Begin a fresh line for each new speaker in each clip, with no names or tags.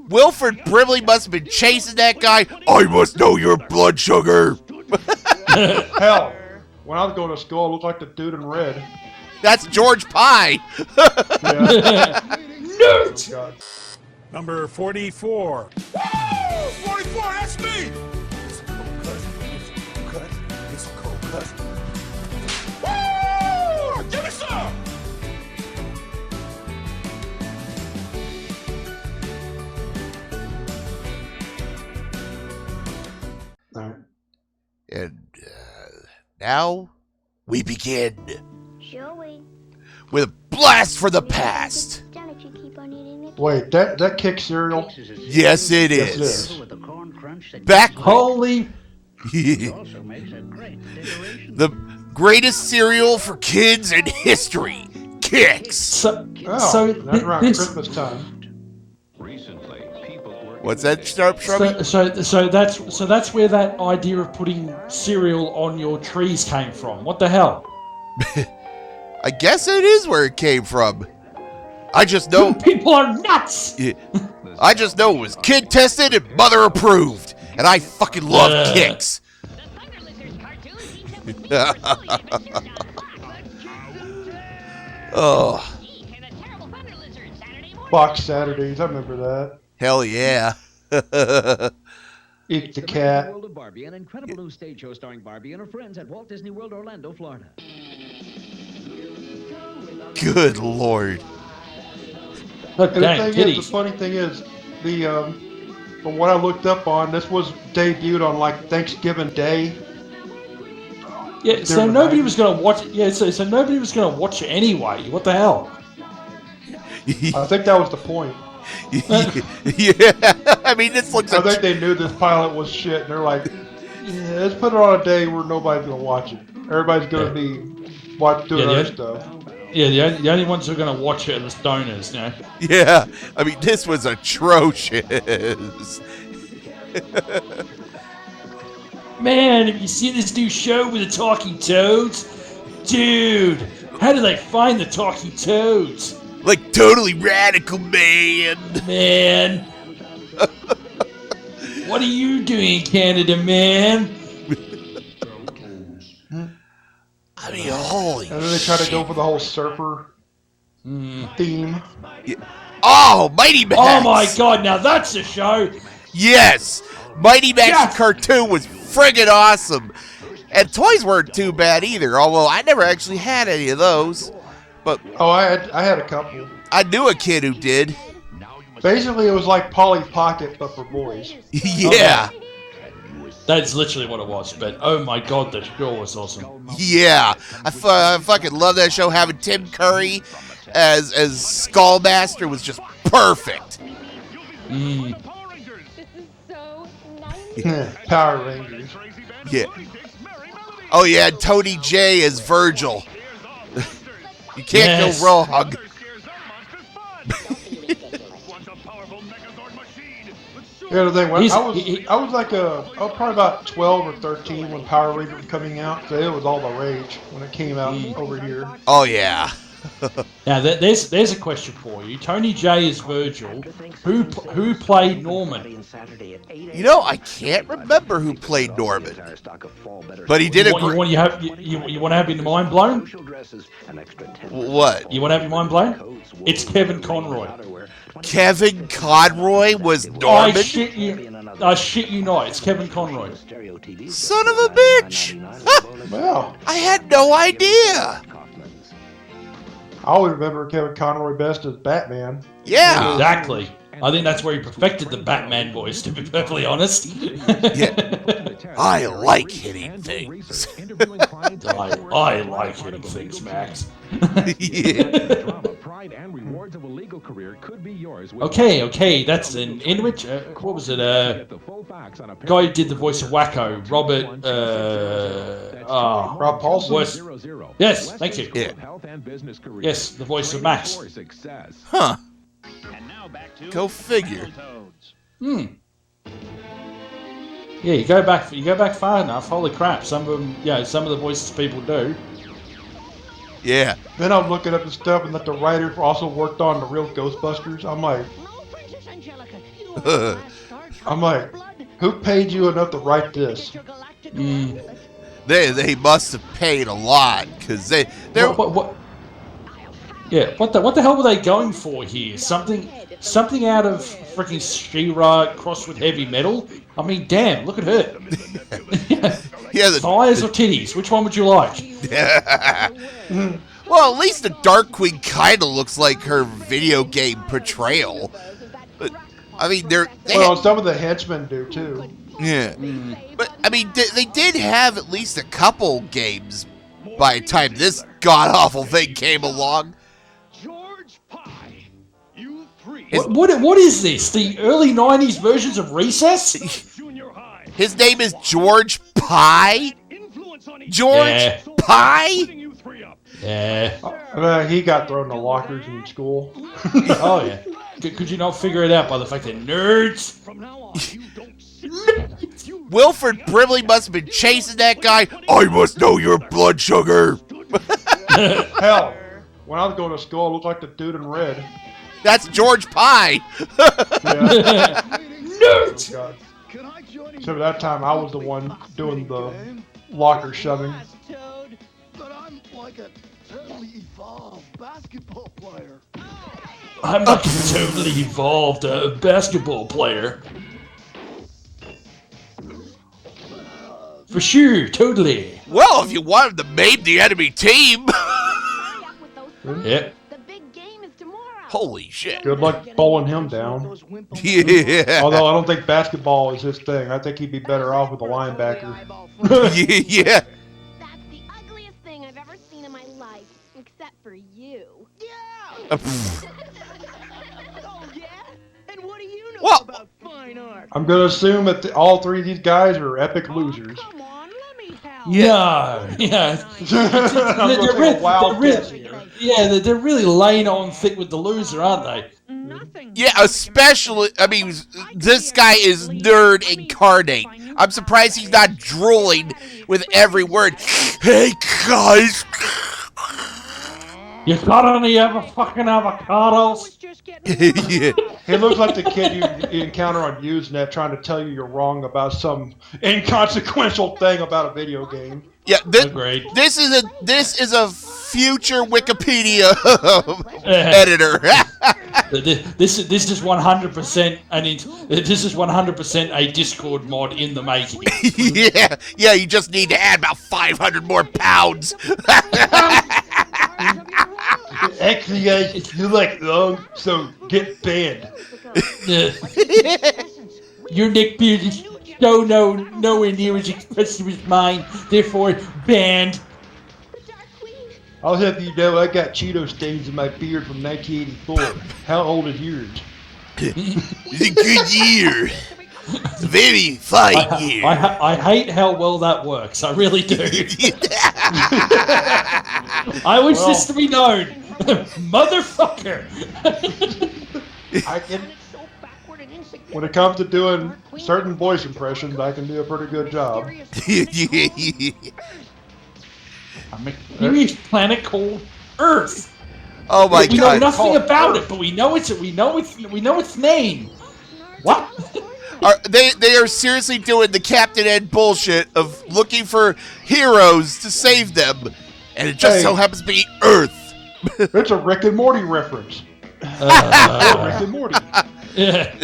Wilford Brimley must have been chasing that guy. I must know your blood sugar.
Hell, when I was going to school, I looked like the dude in red.
That's George Pye.
Nerd! Oh,
Number 44.
Woo! 44, that's me!
It's a cold cut.
Woo! Give me some!
Alright.
And now we begin
Shall we?
with a blast for the past.
Down if you keep on eating it.
Wait, that kick cereal?
Yes, it
Yes, it
is.
is.
Back
Holy.
the greatest cereal for kids in history. Kicks.
So
That's around Christmas time.
What's that, Shrubby?
So that's where that idea of putting cereal on your trees came from. What the hell?
I guess it is where it came from. I just know.
People are nuts.
I just know it was kid tested and mother approved, and I fucking love Kicks. Oh,
Fox Saturdays, I remember that.
hell yeah.
Eat the cat.
World of Barbie, an incredible new stage show starring Barbie and her friends at Walt Disney World, Orlando, Florida.
Good Lord.
Look,
And
dang,
the
titties.
funny thing is, from what I looked up on, this was debuted on like Thanksgiving Day.
Yeah, so
During the
nobody
90s.
was gonna watch it. Yeah, so nobody was gonna watch it anyway. What the hell?
I think that was the point.
Yeah, I mean, this looks
I
like
think they knew this pilot was shit, and they're like, yeah, let's put it on a day where nobody's gonna watch it. Everybody's gonna be doing other stuff.
Yeah, the only ones who are gonna watch it are the stoners, you know.
Yeah, I mean, this was atrocious.
Man, have you seen this new show with the talking toads? Dude, how do they find the talking toads?
Like, totally radical, man.
Man. What are you doing in Canada, man?
I mean, holy
And then they try to go
shit.
for the whole surfer theme.
Oh, Mighty Max.
Oh my god, now that's a show!
Yes, Mighty Max
Yes.
the cartoon was friggin' awesome. And toys weren't too bad either, although I never actually had any of those. But
Oh, I had a couple.
I knew a kid who did.
Basically, it was like Polly's Pocket, but for boys.
Yeah,
That's literally what it was, but oh my god, the show was awesome.
yeah. I fucking love that show. Having Tim Curry as Skullmaster was just perfect.
Mm.
This is so nice.
Power Rangers.
Yeah. Oh yeah, Tony J as Virgil. You can't
Yes.
go wrong.
Yeah, the thing was,
He's-
I was like I was probably about 12 or 13 when Power Rangers was coming out. So it was all the rage when it came out over here.
Oh yeah.
Now there's a question for you. Tony J is Virgil. Who played Norman?
You know, I can't remember who played Norman, but he did a
You want to have your mind blown?
what?
You want to have your mind blown? It's Kevin Conroy.
Kevin Conroy was
I
Norman.
shit you not. It's Kevin Conroy.
Son of a bitch!
Well,
I had no idea.
I always remember Kevin Conroy best as Batman.
Yeah.
Exactly. I think that's where he perfected the Batman voice, to be perfectly honest.
Yeah. I like hitting things.
I like hitting things, Max.
Yeah.
Okay, that's in which, what was it, guy who did the voice of Wacko, Robert,
Rob Paulson.
worst- yes, thank you.
Yeah.
Yes, the voice of Max.
Huh. Go figure.
Yeah, you go back far enough. Holy crap! Some of them, some of the voices people do.
Yeah.
Then I'm looking up and stuff, and that the writers also worked on the real Ghostbusters. I'm like, I'm like, who paid you enough to write this?
They must have paid a lot because they're
What? Yeah, what the hell were they going for here? Something out of freaking She-Ra crossed with heavy metal? I mean, damn, look at her.
yeah.
Thighs or titties? Which one would you like?
Well, at least the Dark Queen kind of looks like her video game portrayal. But I mean,
well, some of the henchmen do too.
Yeah, but I mean, they did have at least a couple games by the time this god-awful thing came along.
George Pie, you three.
What is this? The early 90s versions of Recess?
Junior high.
His name is George Pie?
Influence on each
George
Yeah.
Pie?
you three up.
Yeah.
He got thrown in the lockers in school.
Oh, yeah. Could you not figure it out by the fact that nerds?
From now on, you don't
Wilford Brimley must have been chasing that guy. I must know your blood sugar.
Hell, when I was going to school, I looked like the dude in red.
That's George Pie.
Yeah.
Nerds!
God. So that time, I was the one doing the locker shoving.
But I'm like a totally evolved basketball player.
I'm a totally evolved basketball player. For sure, totally.
Well, if you wanted to maim the enemy team.
Yep.
The big game is tomorrow.
Holy shit.
Good luck bowling him down.
Yeah.
Although I don't think basketball is his thing. I think he'd be better off with a linebacker.
Yeah.
That's the ugliest thing I've ever seen in my life, except for you.
Oh yeah? And what do you know
Well-
about fine art?
I'm going to assume that all three of these guys are epic losers.
Come on, let me help.
Yeah.
I'm gonna take a wild guess here.
They're really laying on thick with the loser, aren't they?
Nothing.
Yeah, especially, I mean, this guy is nerd incarnate. I'm surprised he's not drooling with every word. Hey, guys.
You got any other fucking avocados?
Yeah.
He looks like the kid you encounter on Usenet trying to tell you you're wrong about some inconsequential thing about a video game.
Yeah,
Agreed.
this is a future Wikipedia editor.
This is 100% this is 100% a Discord mod in the making.
yeah, you just need to add about 500 more pounds.
Actually, guys, you like long, so get banned.
Your neck beard is so nowhere near as expressive as mine, therefore banned.
I'll have you know I got Cheeto stains in my beard from 1984. How old is yours?
It's a good year. It's a very fine year.
I hate how well that works. I really do. I wish this to be known. Motherfucker.
I can. When it comes to doing certain voice impressions, I can do a pretty good job.
I'm a mysterious planet called Earth.
Oh my
We know
god.
nothing about it, but we know its name. What?
They are seriously doing the Captain Ed bullshit of looking for heroes to save them, and it just so happens to be Earth.
It's a Rick and Morty reference. Rick and Morty.
Yeah.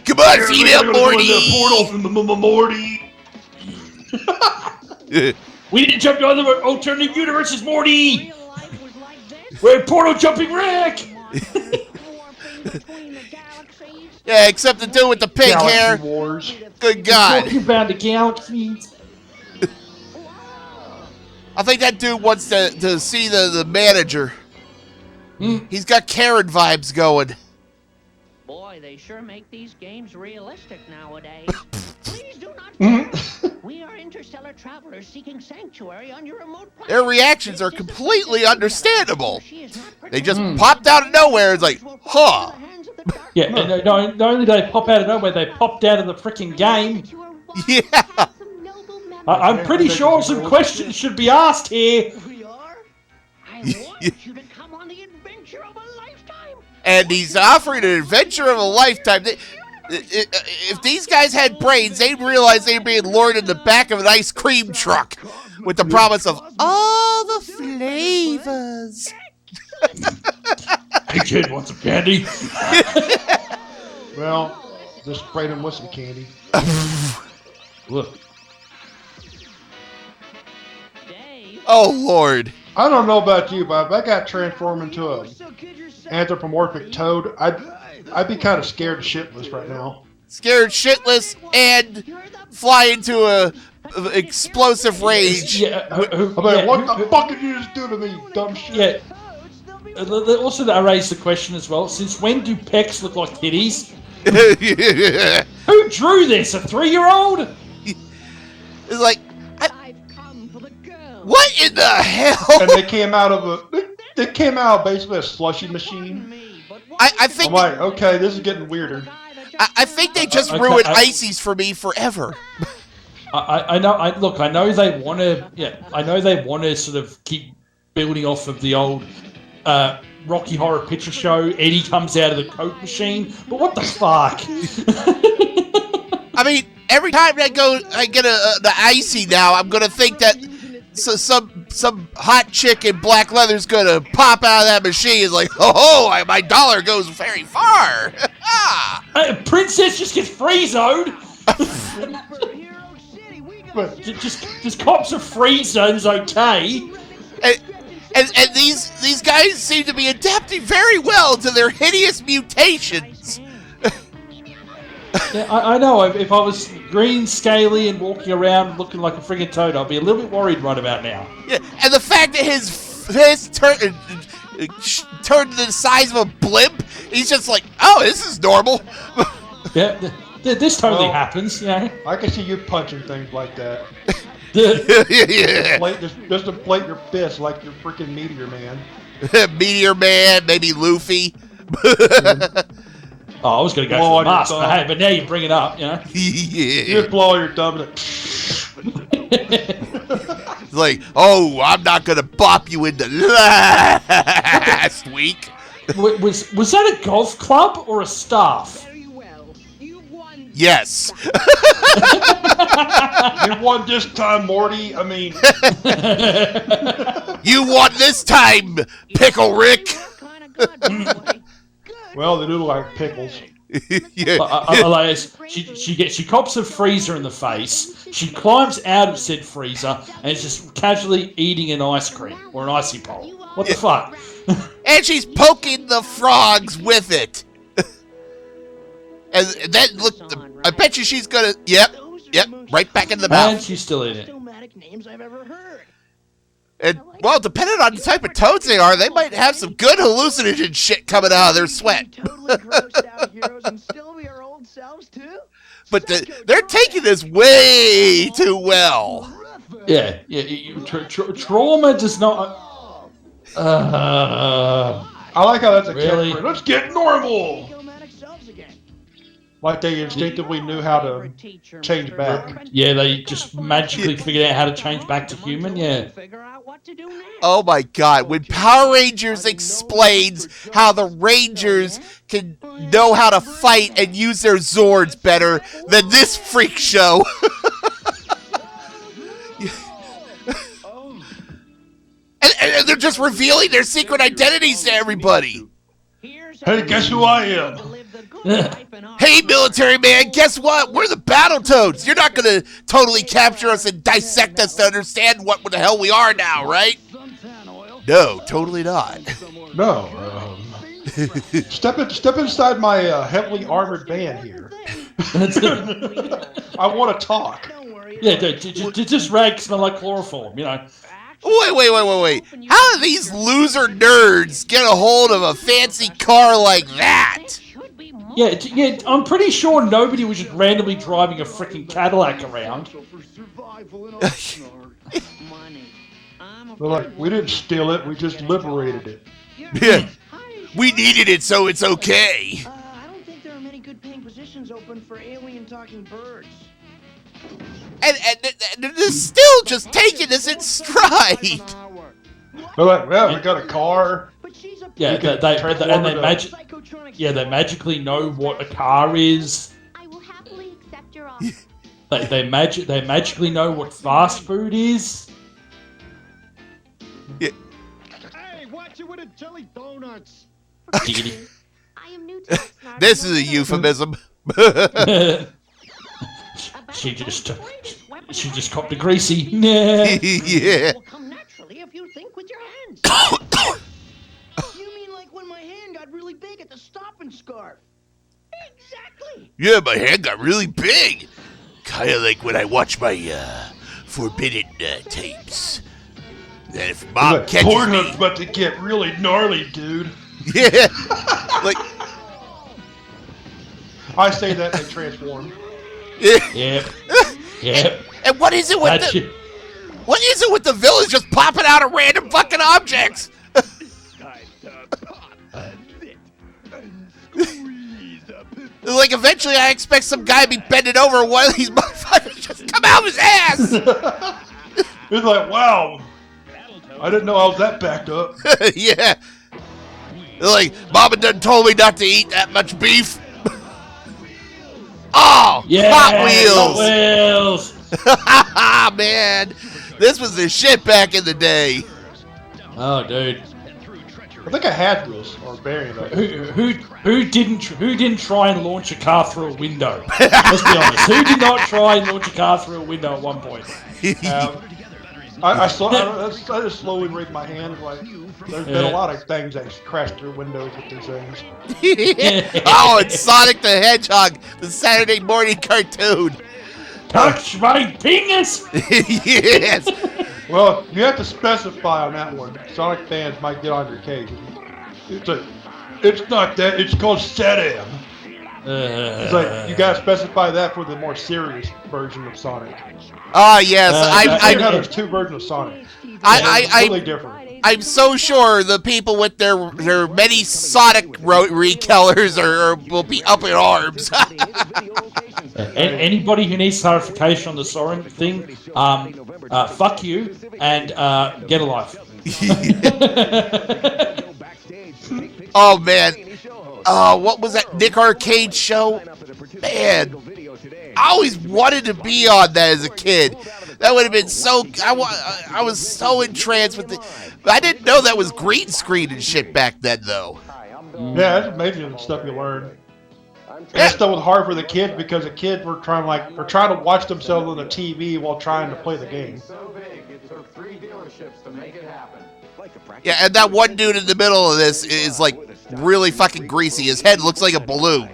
Come on, female Morty.
Portal from the Morty.
We didn't jump to other alternative universes, Morty. We're portal jumping Rick.
Yeah, except the dude with the pink
Galaxy
hair.
Wars.
Good God.
Talking about the galaxies.
I think that dude wants to see the manager. He's got Karen vibes going.
Boy, they sure make these games realistic nowadays.
Please do not fear. We are interstellar travelers seeking sanctuary on your remote planet.
Their reactions are completely understandable. They just popped out of nowhere. It's like, huh.
Yeah, and not only do they pop out of nowhere, they popped out of the freaking game.
Yeah.
I'm pretty sure some questions should be asked here.
We are? I want you to come on the adventure of a lifetime.
and he's offering an adventure of a lifetime. If these guys had brains, they'd realize they'd be lured in the back of an ice cream truck with the promise of all the flavors.
Hey kid, want some candy?
Well, just sprayed him with some candy.
Look.
Oh Lord!
I don't know about you, but if I got transformed into a anthropomorphic toad, I'd be kind of scared shitless right now.
Scared shitless and fly into a explosive rage.
Yeah,
I'm like, what the fuck did you just do to me, you dumb shit?
Yeah. Also, I raised the question as well. Since when do pecs look like titties? Who drew this? A 3-year-old?
It's like, what in the hell?
And they came out of basically a slushy machine.
I think.
I'm like, okay, this is getting weirder.
I think they just ruined ices for me forever.
I know they want to. Yeah, I know they want to sort of keep building off of the old Rocky Horror Picture Show. Eddie comes out of the Coke machine, but what the fuck?
I mean, every time I get the icy now, I'm gonna think that some hot chick in black leather's gonna pop out of that machine. It's like, oh, my dollar goes very far.
Princess just gets free-zoned. just cops are free zones, okay?
And these guys seem to be adapting very well to their hideous mutations.
Yeah, I know. If I was green, scaly, and walking around looking like a friggin' toad, I'd be a little bit worried right about now.
Yeah, and the fact that his fist turned to the size of a blimp, he's just like, oh, this is normal.
Yeah, this totally happens, you know.
I can see you punching things like that.
Yeah.
Just inflate your fist like you're freaking Meteor Man.
Meteor Man, maybe Luffy.
Oh, I was going to go for the mask, but now you bring it up, you know.
Yeah.
You just blow your thumb and
It's like, oh, I'm not going to bop you into last week.
Was that a golf club or a staff?
Yes.
You won this time, Morty. I mean,
you won this time, Pickle Rick.
well, they do look like pickles.
Yeah.
She cops a freezer in the face. She climbs out of said freezer and is just casually eating an ice cream or an icy pole. What the fuck?
And she's poking the frogs with it. And then look, I bet you she's gonna. Yep, right back in the mouth.
And she's still in it.
And well, depending on the type of toads they are, they might have some good hallucinogen shit coming out of their sweat. But they're taking this way too well.
Yeah. Trauma does not.
I like how that's a
really?
catchphrase. Let's get normal. Like they instinctively knew how to change back.
Yeah, they just magically figured out how to change back to human. Yeah.
Oh my God! When Power Rangers explains how the Rangers can know how to fight and use their Zords better than this freak show. And they're just revealing their secret identities to everybody.
Hey, guess who I am?
Hey, military man, guess what? We're the Battletoads. You're not going to totally capture us and dissect us to understand what the hell we are now, right? No, totally not.
No. Step inside my heavily armored van here. I want to talk.
Yeah, just rags smell like chloroform, you know.
Wait. How do these loser nerds get a hold of a fancy car like that?
Yeah, I'm pretty sure nobody was just randomly driving a freaking Cadillac around.
They're like, we didn't steal it, we just liberated it.
Yeah, we needed it, so it's okay.
I don't think there are many good paying positions open for alien talking birds.
And they're still just taking this in stride.
They're like, well, we got a car,
She's a
Yeah,
can
they
transform into-
they magically know what a car is.
I will happily accept your offer.
They magically know what fast food is.
Hey, watch it with the jelly donuts.
Giggity.
I am new to this, Snarky.
This is a euphemism.
she just copped a greasy. Nah.
Yeah.
will come naturally if you think with your hands.
You mean like when my hand got really big at the stop and scarf?
Exactly.
Yeah, my hand got really big. Kind of like when I watch my forbidden tapes. And if Mom
Look,
catches
Pornhub's
me,
about to get really gnarly, dude.
yeah, like
I say that they transform.
Yep. Yep.
And what is it with
That's
the
it.
what is it with the villains just popping out of random fucking objects? Like eventually, I expect some guy to be bending over, and one of these motherfuckers just come out of his ass.
It's like, wow, I didn't know I was that backed up.
Yeah. Like, Mama done told me not to eat that much beef. Oh,
Yeah.
Hot Wheels.
Hot Wheels.
Man, this was the shit back in the day.
Oh, dude.
I think I had this or variant of it.
Who didn't try and launch a car through a window? Let's be honest. Who did not try and launch a car through a window at one point?
I just slowly raised my hand. Like, there's been a lot of things that crashed through windows with these things.
Oh, it's Sonic the Hedgehog, the Saturday morning cartoon.
Touch my penis!
Yes.
Well, you have to specify on that one. Sonic fans might get on your case. It's not that. It's called Sedam. It's like you gotta specify that for the more serious version of Sonic.
Ah, yes.
I know there's two versions of Sonic. Totally different.
I'm so sure the people with their many Sonic recolors will be up in arms.
Anybody who needs clarification on the Soren thing, fuck you and get a life.
Oh man, what was that Nick Arcade show? Man, I always wanted to be on that as a kid. That would have been so. I was so entranced with it. I didn't know that was green screen and shit back then, though.
Yeah, it's amazing the stuff you learn. And that stuff was hard for the kids because the kids were trying to watch themselves on the TV while trying to play the game.
Yeah, and that one dude in the middle of this is like really fucking greasy. His head looks like a balloon.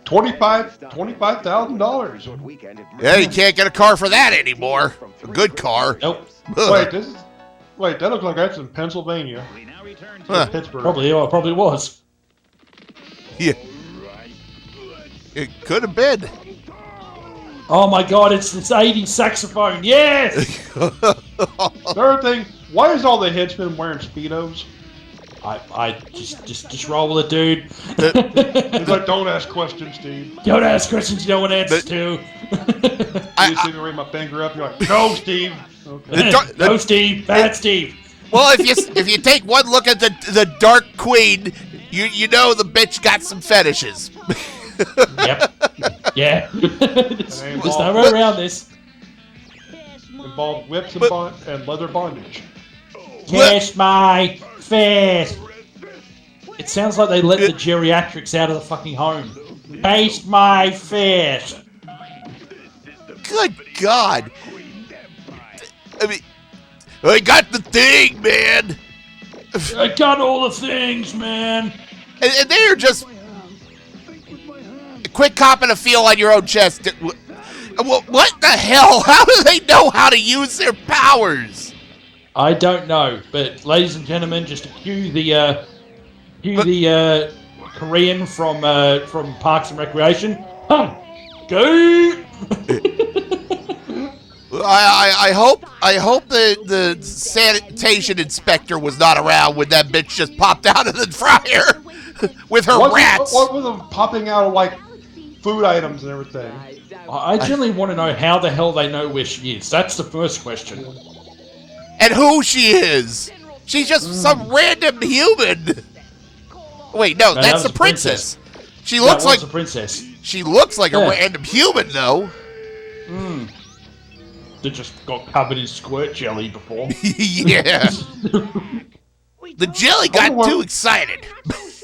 $25,000.
Yeah, you can't get a car for that anymore. A good car.
Nope.
Wait, that looks like that's in Pennsylvania.
Huh.
Pittsburgh.
Probably was.
Yeah. It could have been.
Oh my god, it's this 80s saxophone. Yes!
Another thing, why is all the henchmen wearing Speedos?
I just roll with it, dude.
It's like, don't ask questions, Steve.
Don't ask questions you don't want answers to.
You see me raise my finger up, you're like, no, Steve. Okay.
No, Steve. Bad Steve.
Well, if you take one look at the Dark Queen, you know the bitch got some fetishes.
Yep. Yeah. There's no way around this.
Involved whips and leather bondage.
Kiss my face. It sounds like they let the geriatrics out of the fucking home. Taste my face.
Good God. I mean, I got the thing, man.
I got all the things, man.
And they're just quit copping a feel on your own chest. What the hell? How do they know how to use their powers?
I don't know, but ladies and gentlemen, just to cue the Korean from Parks and Recreation. Go.
I hope the sanitation inspector was not around when that bitch just popped out of the fryer with her rats.
What was them popping out of like food items and everything?
I generally want to know how the hell they know where she is. That's the first question.
and who she is. She's just some random human. Wait, no, that's the princess. She looks like
a princess.
She looks like a random human, though.
They just got covered in squirt jelly before.
Yeah. The jelly got too excited.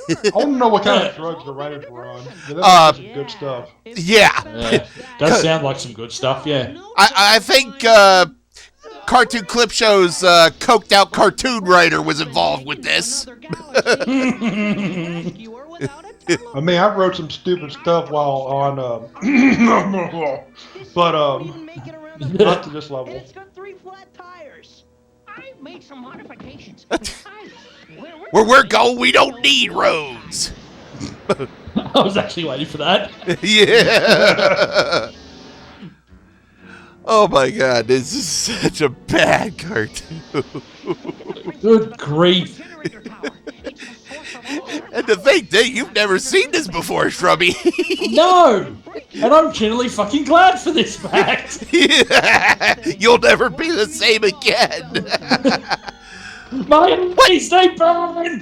I want to know what kind of drugs the writers were on. That's some good stuff.
Yeah.
Does sound like some good stuff, yeah.
I think Cartoon Clip Show's coked out cartoon writer was involved with this.
I mean, I wrote some stupid stuff while on, but not to this level.
It's got 3 flat tires.
I made some modifications.
Where we're going, we don't need roads.
I was actually waiting for that.
Yeah. Oh my god, this is such a bad cartoon.
Good grief.
And to think that you've never seen this before, Shrubby.
No! And I'm genuinely fucking glad for this fact.
Yeah. You'll never be the same again.
My face, they burn!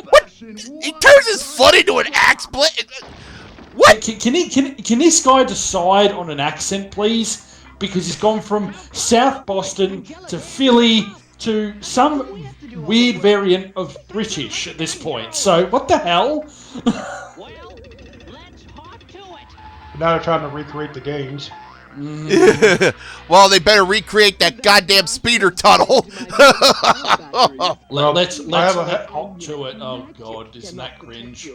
What? He turns his foot into an axe blade? What?
Can this guy decide on an accent, please? Because he's gone from South Boston to Philly to some weird variant of British at this point. So, what the hell?
Now they're trying to recreate the games.
Well, they better recreate that goddamn speeder tunnel.
Let's hop to it. Oh god, isn't that cringe?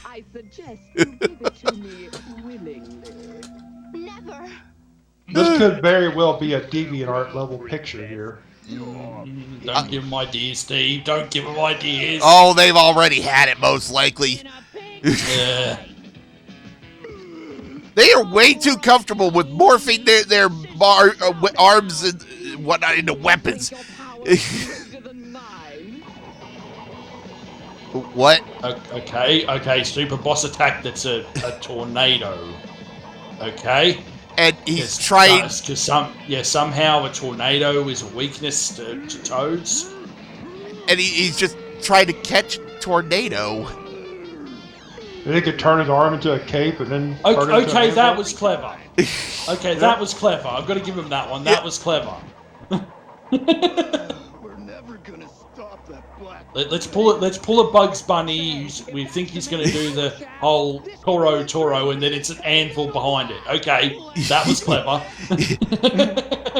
I suggest you give it to me willingly. Never.
This could very well be a DeviantArt level picture here.
Don't give him ideas, Steve. Don't give him ideas.
Oh, they've already had it, most likely.
Yeah.
They are way too comfortable with morphing their arms and whatnot into weapons. What?
Okay, super boss attack that's a tornado. Okay?
And he's trying...
Because somehow a tornado is a weakness to Toads.
And he's just trying to catch tornado.
And he could turn his arm into a cape and then...
Okay, that was clever. Okay, that was clever. I've got to give him that one. That was clever.
We're never gonna stop that black.
Let's pull a Bugs Bunny. We think he's going to do the whole Toro, and then it's an anvil behind it. Okay, that was clever.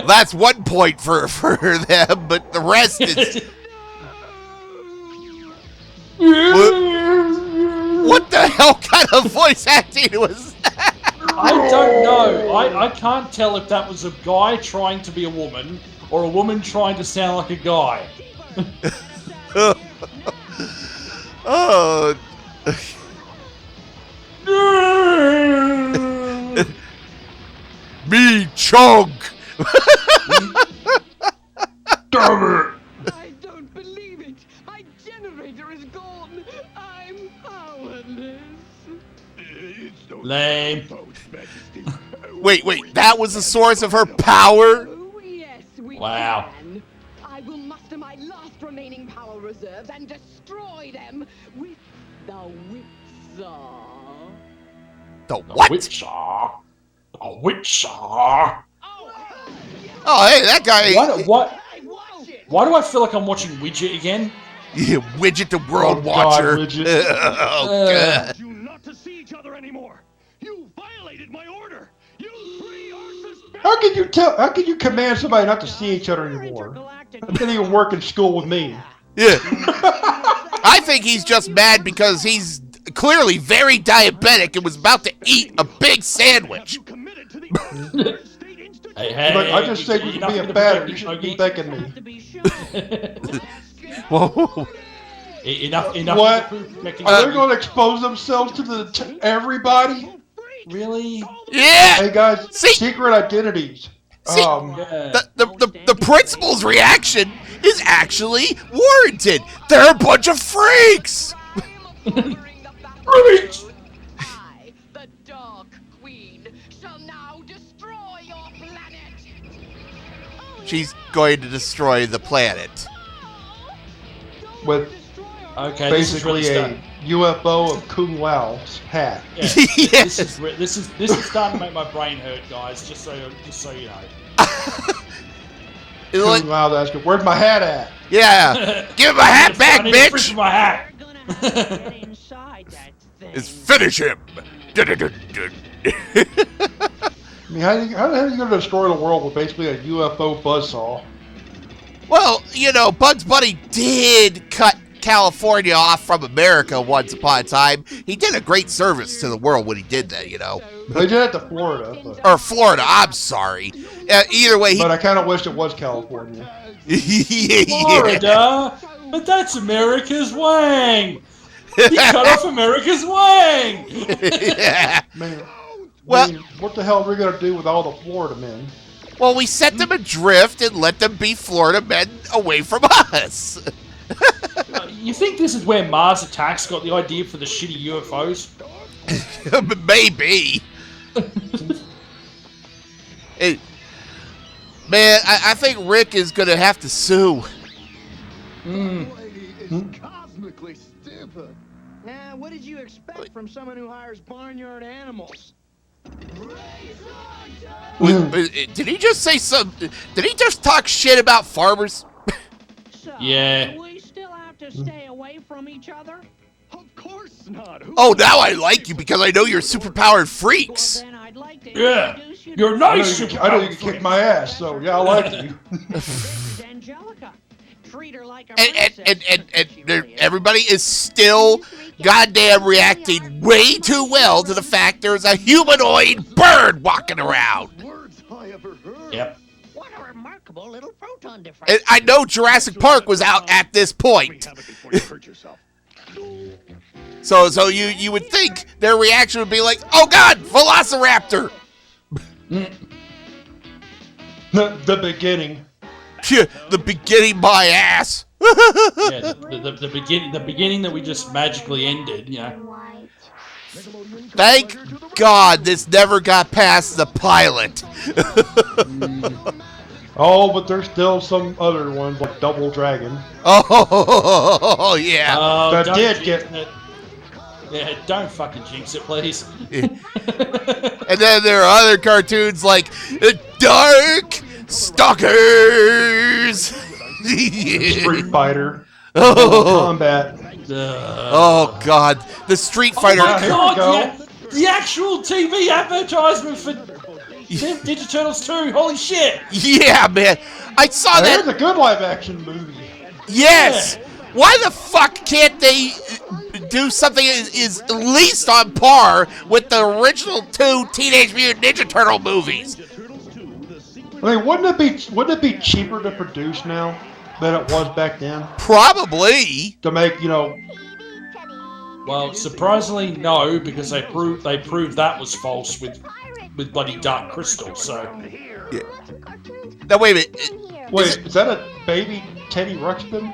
That's 1 point for them, but the rest is... What the hell kind of voice acting was that?
I don't know. I can't tell if that was a guy trying to be a woman or a woman trying to sound like a guy.
Oh. Me chunk.
Damn it!
I don't believe it. My generator is gone. I'm powerless.
Lame.
Wait, that was the source of her power?
Oh, yes, we
Wow.
can. I will muster my last remaining power reserves and destroy them with the Whipsaw.
The what?
A witcher.
Oh, hey, that guy.
Why do I feel like I'm watching Widget again?
Yeah, Widget the World Watcher.
God, Widget.
Oh, God.
You not to see each other anymore. You violated my order. You three are suspended.
How can you command somebody not to see each other anymore? I didn't even work in school with me.
Yeah. I think he's just mad because he's clearly very diabetic and was about to eat a big sandwich.
Hey,
Look, I just said you can be a batter. You shouldn't be thanking me.
Whoa.
Enough.
What? They're going to expose themselves to everybody?
Really?
Yeah.
Hey guys,
See?
secret identities.
The principal's reaction is actually warranted. They're a bunch of freaks.
Freaks.
I, the Dark Queen, shall now destroy your planet. Oh,
She's going to destroy the planet.
With
Okay, this is really
basically a UFO of Kung Lao's hat.
Yeah,
Yes.
this is starting to make my brain hurt, guys. Just so you know.
It's like,
Kung Lao asking, "Where's my hat at?"
yeah, give my hat back,
I need to fix
bitch.
my hat.
We're gonna have to get inside that thing.
It's finish him.
I mean, how the hell are you going to destroy the world with basically a UFO buzzsaw?
Well, you know, Bugs Bunny did cut California off from America once upon a time. He did a great service to the world when he did that, you know.
They did it to Florida, but,
Or Florida, I'm sorry. Either way, he...
but I kind of wish it was California.
yeah.
Florida, but that's America's wang. He cut off America's wang.
Yeah.
Man,
Well-
what the hell are we going to do with all the Florida men?
Well, we set them adrift and let them be Florida men away from us.
You think this is where Mars Attacks got the idea for the shitty UFOs?
Maybe. Man, I think Rick is going to have to sue.
Cosmically stupid.
Nah, what did you expect from someone who hires barnyard animals?
Did he just say something? Did he just talk shit about farmers?
So,
Yeah.
do we still have to stay away from each other?
Of course not. Who
Oh, now I like you because I know you're superpowered freaks.
Well, then I'd like to
Yeah.
introduce you
You're
to
I know,
nice.
you, I know you can kick my ass, so yeah, I like you.
This is Angelica. Treat her like a
And
princess. She really is.
everybody is still goddamn reacting way too well to the fact there's a humanoid bird walking around.
words I ever heard?
Yep.
What a remarkable little proton
And
difference.
I know Jurassic Park was out at this point.
Before you hurt yourself.
So you would think their reaction would be like, oh god, Velociraptor!
The beginning.
Phew, the beginning my ass.
Yeah, the beginning that we just magically ended. You know.
Thank God this never got past the pilot.
Oh, but there's still some other ones like Double Dragon.
Oh yeah.
That
Don't
did
jinx
get-
it. Yeah, don't fucking jinx it, please.
And then there are other cartoons like Dark Stalkers.
Street Fighter.
Oh,
Combat.
oh God, the Street Fighter.
my Here we
God,
go.
yeah, the actual TV advertisement for Ninja Turtles 2. Holy shit!
Yeah, man, I saw
There's
that.
a good live action movie.
Yes. Why the fuck can't they do something that is at least on par with the original 2 Teenage Mutant Ninja Turtle movies?
I mean, wouldn't it be cheaper to produce now than it was back then?
Probably.
To make, you know,
Well, surprisingly, no, because they proved that was false with bloody Dark Crystal. So
Yeah. Now wait a minute.
wait, is that a baby Teddy Ruxpin?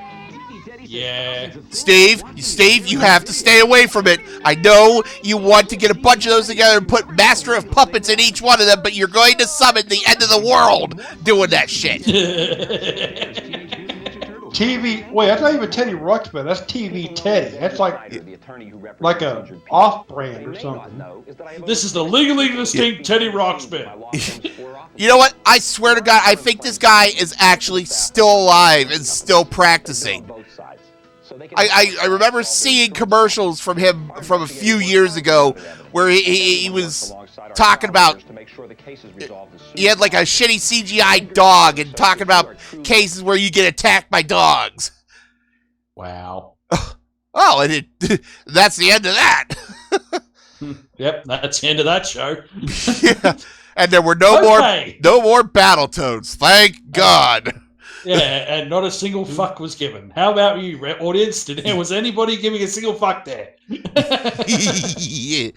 yeah,
Steve, you have to stay away from it. I know you want to get a bunch of those together and put Master of Puppets in each one of them, but you're going to summon the end of the world doing that shit.
TV. Wait, that's not even Teddy Ruxpin. That's TV Teddy. That's like a off-brand or something.
this is the legally distinct Teddy Ruxpin.
You know what? I swear to God, I think this guy is actually still alive and still practicing. I remember seeing commercials from him from a few years ago where he was talking about he had like a shitty CGI dog and talking about cases where you get attacked by dogs.
Wow.
Oh, and that's the end of that.
Yep, that's the end of that show.
Yeah. And there were no
Okay.
more Battletoads. Thank God.
Yeah, and not a single fuck was given. How about you, audience? Was anybody giving a single fuck there?
Yeah.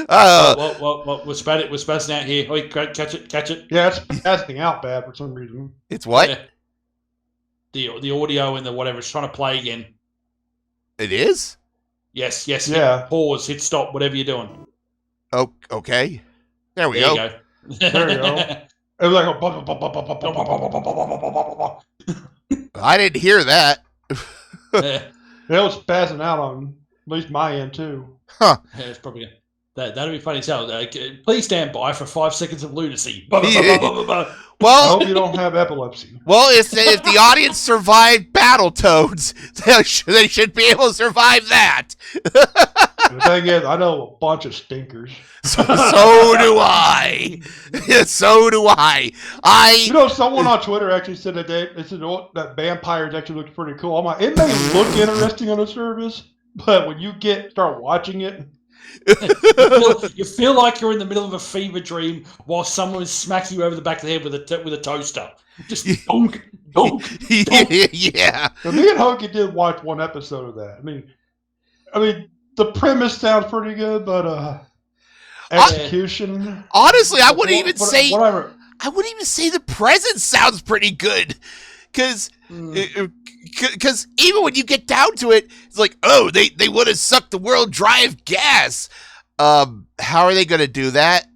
Well, we're spazzing out here. Oi, catch it.
Yeah, it's casting out bad for some reason.
It's what?
Yeah. The audio and the whatever is trying to play again.
It is?
Yes.
Yeah.
Pause, hit stop, whatever you're doing.
Oh, okay. There we
There
go.
you go.
There you go. It was like
I didn't hear that.
Yeah.
it was spazzing out on at least my end too.
Huh.
Yeah, it's probably that'll be funny as hell. Please stand by for 5 seconds of lunacy.
I
Well,
hope you don't have epilepsy.
well, if the audience survived Battletoads, they should be able to survive that.
The thing is, I know a bunch of stinkers.
So do I. So do I.
You know, someone on Twitter actually said that they said that vampires actually looked pretty cool. I'm like, it may look interesting on the surface, but when you start watching it,
you feel like you're in the middle of a fever dream while someone smacking you over the back of the head with a toaster. Just donk, donk, donk.
Yeah.
Now, me and Hoagie did watch one episode of that. I mean, the premise sounds pretty good, but execution.
Honestly, I wouldn't even say
whatever.
I wouldn't even say the present sounds pretty good, because even when you get down to it, it's like, oh, they want to suck the world dry of gas. How are they going to do that?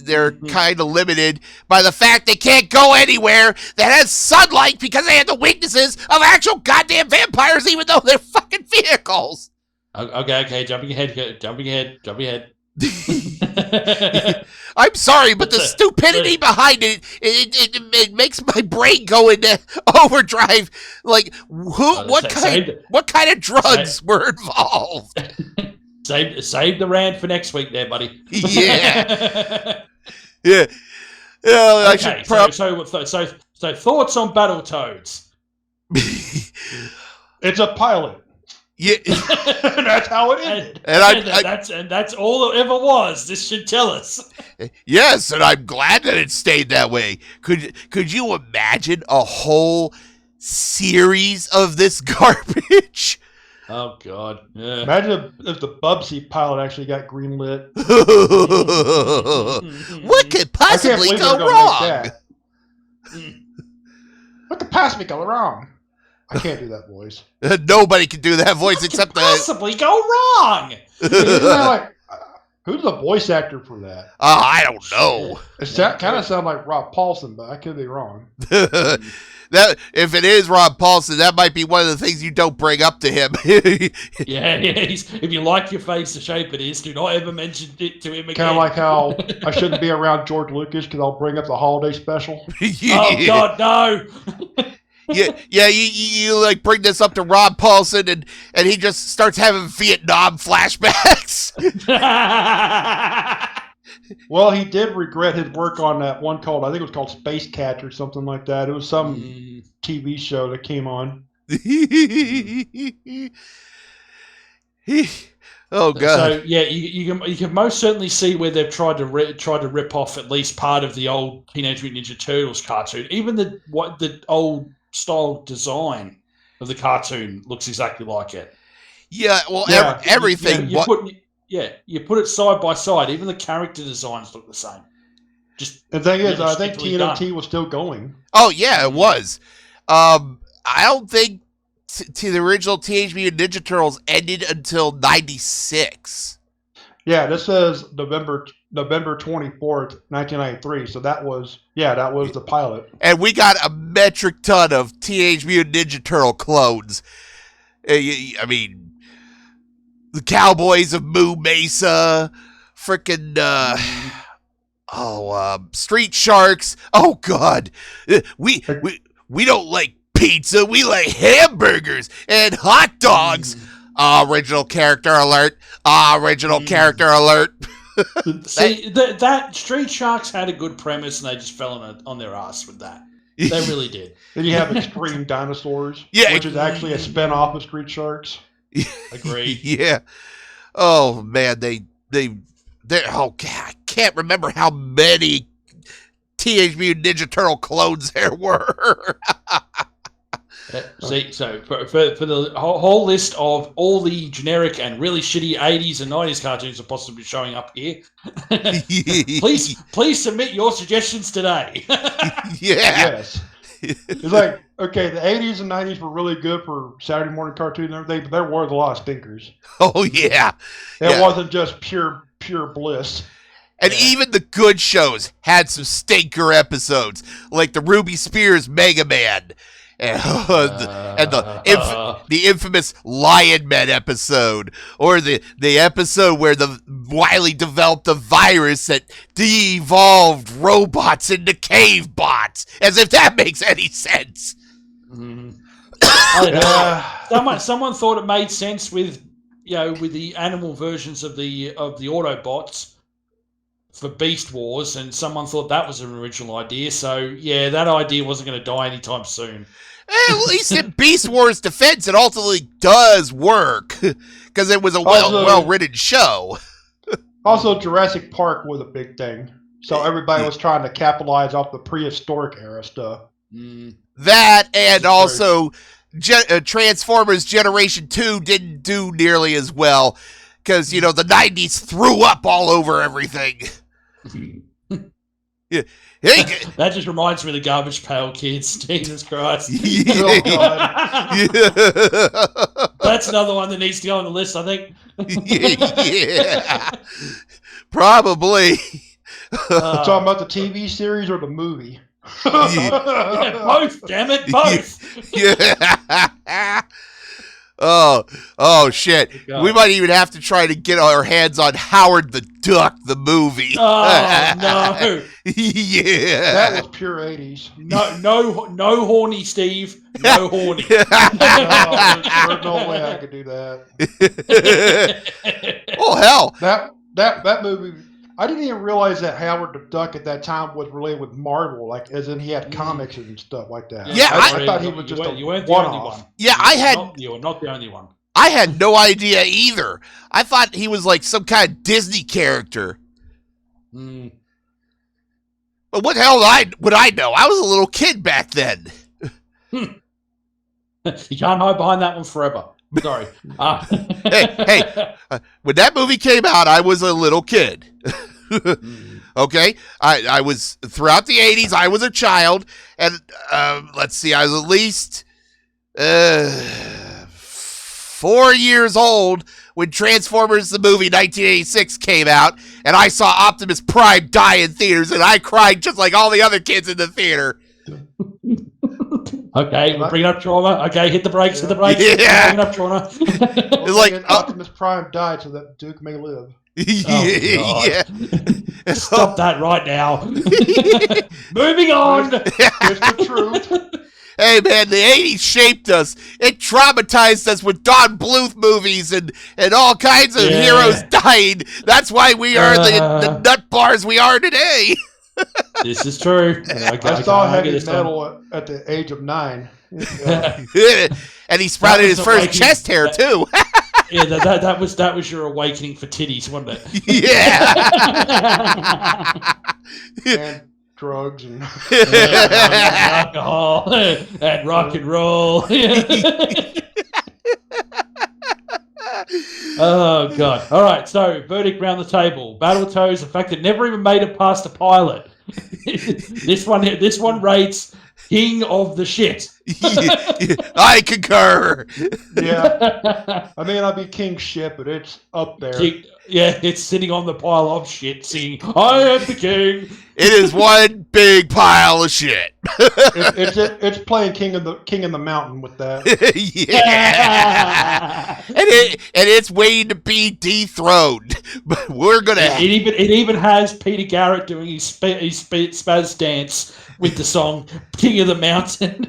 They're kind of limited by the fact they can't go anywhere that has sunlight because they have the weaknesses of actual goddamn vampires, even though they're fucking vehicles.
Okay, jumping ahead.
I'm sorry, but the stupidity behind it makes my brain go into overdrive. Like, what kind of drugs were involved?
Save the rant for next week, there, buddy.
Yeah, yeah.
Okay, so thoughts on Battletoads?
It's a pilot.
Yeah,
that's how it ended.
And that's all it ever was. This should tell us.
Yes, and I'm glad that it stayed that way. Could you imagine a whole series of this garbage?
Oh God! Yeah.
Imagine if the Bubsy pilot actually got greenlit.
What could possibly go wrong?
What could possibly go wrong? I can't do that voice.
Nobody can do that voice except
possibly go wrong.
Isn't that like who's the voice actor for that?
I don't know.
It kind of sounds like Rob Paulson, but I could be wrong.
That if it is Rob Paulson, that might be one of the things you don't bring up to him.
yeah. If you like your face the shape it is, do not ever mention it to him again.
Kind of like how I shouldn't be around George Lucas because I'll bring up the holiday special.
Oh God, no.
Yeah, you like bring this up to Rob Paulson and he just starts having Vietnam flashbacks.
Well, he did regret his work on that one called, I think it was called Space Cat or something like that. It was some TV show that came on.
Oh God!
So yeah, you can most certainly see where they've tried to rip off at least part of the old Teenage Mutant Ninja Turtles cartoon. Even the old style design of the cartoon looks exactly like it.
Yeah, well, everything.
You put it side by side. Even the character designs look the same. Just
the thing is, I think TNT was still going.
Oh yeah, it was. I don't think the original Teenage Mutant Ninja Turtles ended until '96.
Yeah, this says November 24th, 1993. So that was the pilot.
And we got a metric ton of Teenage Mutant Ninja Turtle clones. I mean, the Cowboys of Moo Mesa, frickin' Street Sharks. Oh God, we don't like pizza. We like hamburgers and hot dogs. Original character alert. Original character alert.
See, that Street Sharks had a good premise, and they just fell on their ass with that. They really did.
Then you have Extreme Dinosaurs, which is actually a spin-off of Street Sharks.
Agreed.
Yeah. Oh man, they oh God, I can't remember how many Teenage Mutant Ninja Turtle clones there were.
See, so for the whole list of all the generic and really shitty 80s and 90s cartoons are possibly showing up here, please submit your suggestions today.
Yeah.
Yes. It's like, okay, the 80s and 90s were really good for Saturday morning cartoons and everything, but there were a lot of stinkers.
Oh, yeah.
It wasn't just pure bliss.
And even the good shows had some stinker episodes, like the Ruby Spears Mega Man, and the infamous Lion Man episode, or the episode where the Wily developed a virus that de-evolved robots into cave bots, as if that makes any sense.
I don't know. Someone thought it made sense with the animal versions of the Autobots for Beast Wars, and someone thought that was an original idea. So yeah, that idea wasn't going to die anytime soon.
At least in Beast Wars' defense, it ultimately does work because it was a well-written show.
Also, Jurassic Park was a big thing, so everybody was trying to capitalize off the prehistoric era stuff.
That, and also Transformers Generation 2 didn't do nearly as well because, the 90s threw up all over everything. Yeah. Hey,
that just reminds me of the Garbage Pail Kids. Jesus Christ.
Yeah.
That's another one that needs to go on the list, I think.
Yeah. Probably.
Talking about the TV series or the movie?
Yeah, both, damn it, both.
Yeah. Oh shit. We might even have to try to get our hands on Howard the Duck, the movie.
Oh no.
Yeah.
That was pure 80s.
No horny, Steve. No horny.
There's no way I could do that.
Oh hell.
That movie, I didn't even realize that Howard the Duck at that time was related with Marvel, like as in he had comics and stuff like that.
Yeah,
I thought he was just
you weren't the only one.
Yeah,
you were not the only one.
I had no idea either. I thought he was like some kind of Disney character. But what the hell would I know? I was a little kid back then.
You can't hide behind that one forever. Sorry.
Hey, when that movie came out, I was a little kid. Okay? I was, throughout the 80s, I was a child, and let's see, I was at least 4 years old when Transformers the movie 1986 came out, and I saw Optimus Prime die in theaters, and I cried just like all the other kids in the theater.
Okay, we're bringing up trauma. Okay, hit the brakes, hit the brakes.
Yeah.
Bringing up trauma.
It's like Optimus Prime died so that Duke may live.
Yeah.
Stop that right now. Moving on.
It's the truth.
Hey man, the 80s shaped us. It traumatized us with Don Bluth movies and all kinds of heroes dying. That's why we are the nut bars we are today.
This is true.
I saw heavy metal at the age of 9.
Yeah. And he sprouted his first chest hair too.
Yeah, that was your awakening for titties, wasn't it?
Yeah.
And drugs and
alcohol and rock and roll. Oh god! All right, so verdict round the table: Battletoads, the fact that never even made it past the pilot. This one rates king of the shit.
I concur.
Yeah, I may not be king shit, but it's up there.
It's sitting on the pile of shit, singing "I am the king."
It is one big pile of shit.
It's playing king in the mountain with that.
Yeah, and it's waiting to be dethroned. But we're gonna.
It even has Peter Garrett doing his spaz dance with the song "King of the Mountain."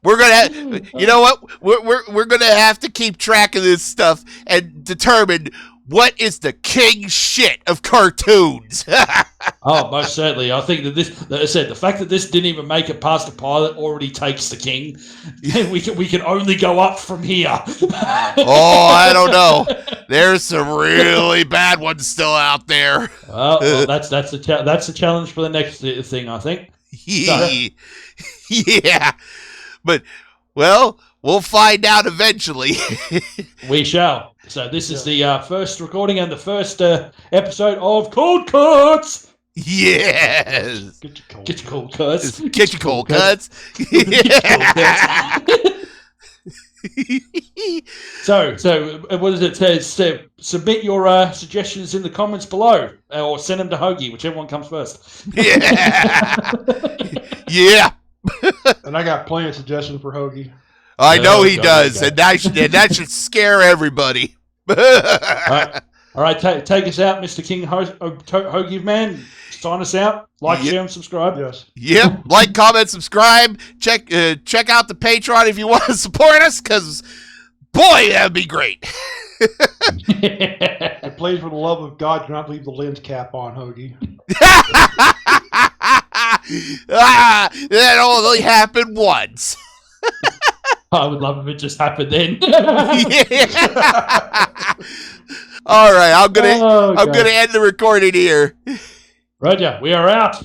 We're gonna, you know what? We're gonna have to keep track of this stuff and determine what is the king shit of cartoons.
Oh, most certainly. I think that like I said, the fact that this didn't even make it past the pilot already takes the king. We can only go up from here.
Oh, I don't know. There's some really bad ones still out there.
Well, that's a challenge for the next thing, I think.
Yeah. But, well, we'll find out eventually.
We shall. So this is the first recording and the first episode of Cold Cuts.
Yes.
Get your cold cuts.
Get your cold cuts.
So what does it say? Submit your suggestions in the comments below, or send them to Hoagie, whichever one comes first.
Yeah. Yeah.
And I got plenty of suggestions for Hoagie.
I know he does, and that should scare everybody.
All right, take us out, Mr. King Hoagie Man. Sign us out. Like, share, and subscribe.
Yes.
Yep. Like, comment, subscribe. Check out the Patreon if you want to support us, because, boy, that would be great.
And please, for the love of God, do not leave the lens cap on, Hoagie.
That only happened once.
I would love if it just happened then.
All right, I'm gonna end the recording here.
Roger, we are out.